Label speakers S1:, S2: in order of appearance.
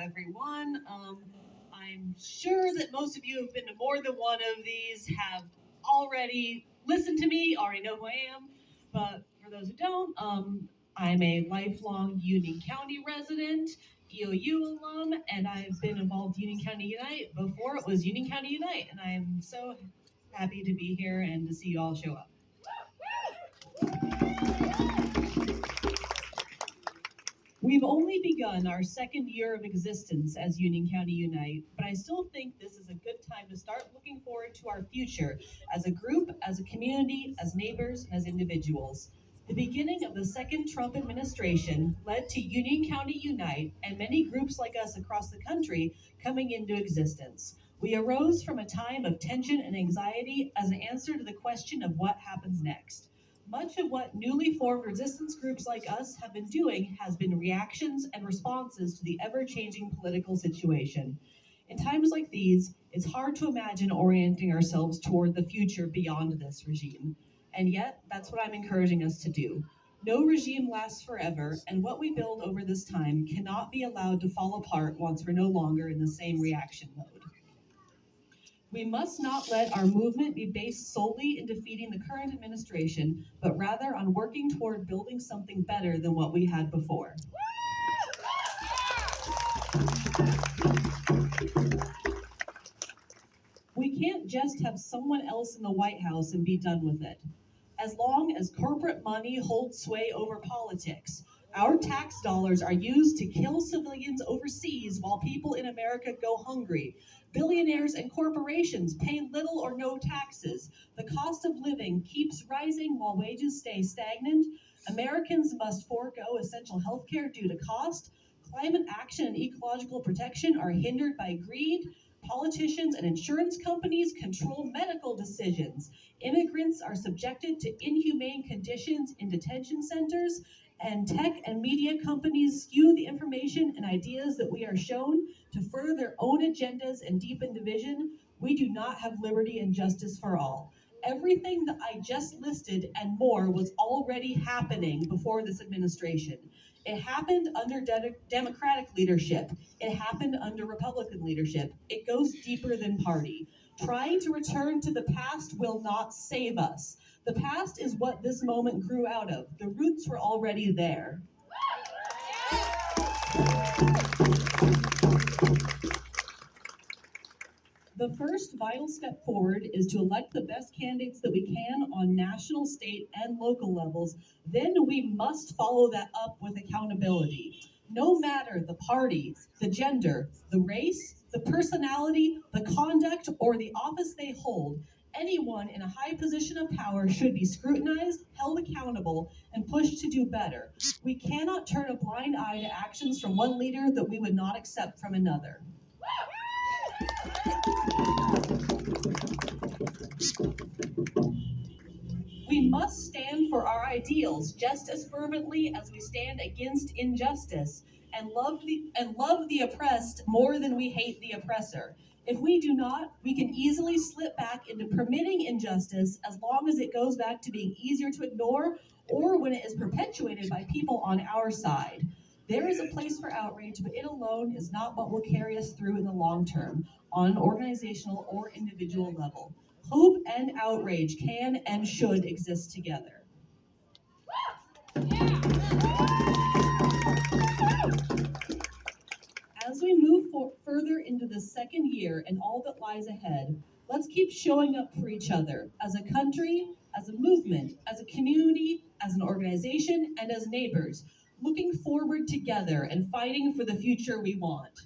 S1: everyone. I'm sure that most of you have been to more than one of these, have already listened to me, already know who I am. But for those who don't, I'm a lifelong Union County resident, EOU alum, and I've been involved in Union County Unite before it was Union County Unite, and I'm so happy to be here and to see you all show up. We've only begun our second year of existence as Union County Unite, but I still think this is a good time to start looking forward to our future as a group, as a community, as neighbors, and as individuals. The beginning of the second Trump administration led to Union County Unite and many groups like us across the country coming into existence. We arose from a time of tension and anxiety as an answer to the question of what happens next. Much of what newly formed resistance groups like us have been doing has been reactions and responses to the ever-changing political situation. In times like these, it's hard to imagine orienting ourselves toward the future beyond this regime. And yet, that's what I'm encouraging us to do. No regime lasts forever, and what we build over this time cannot be allowed to fall apart once we're no longer in the same reaction mode. We must not let our movement be based solely in defeating the current administration, but rather on working toward building something better than what we had before. We can't just have someone else in the White House and be done with it. As long as corporate money holds sway over politics, our tax dollars are used to kill civilians overseas while people in America go hungry. Billionaires and corporations pay little or no taxes. The cost of living keeps rising while wages stay stagnant. Americans must forego essential health care due to cost. Climate action and ecological protection are hindered by greed. Politicians and insurance companies control medical decisions. Immigrants are subjected to inhumane conditions in detention centers, and tech and media companies skew the information and ideas that we are shown to further their own agendas and deepen division. We do not have liberty and justice for all. Everything that I just listed and more was already happening before this administration. It happened under Democratic leadership. It happened under Republican leadership. It goes deeper than party. Trying to return to the past will not save us. The past is what this moment grew out of. The roots were already there. The first vital step forward is to elect the best candidates that we can on national, state, and local levels. Then we must follow that up with accountability. No matter the party, the gender, the race, the personality, the conduct, or the office they hold, anyone in a high position of power should be scrutinized, held accountable, and pushed to do better. We cannot turn a blind eye to actions from one leader that we would not accept from another. We must stand for our ideals just as fervently as we stand against injustice, and love the oppressed more than we hate the oppressor. If we do not, we can easily slip back into permitting injustice as long as it goes back to being easier to ignore or when it is perpetuated by people on our side. There is a place for outrage, but it alone is not what will carry us through in the long term, on an organizational or individual level. Hope and outrage can and should exist together. As we move further into the second year and all that lies ahead, let's keep showing up for each other as a country, as a movement, as a community, as an organization, and as neighbors, looking forward together and fighting for the future we want.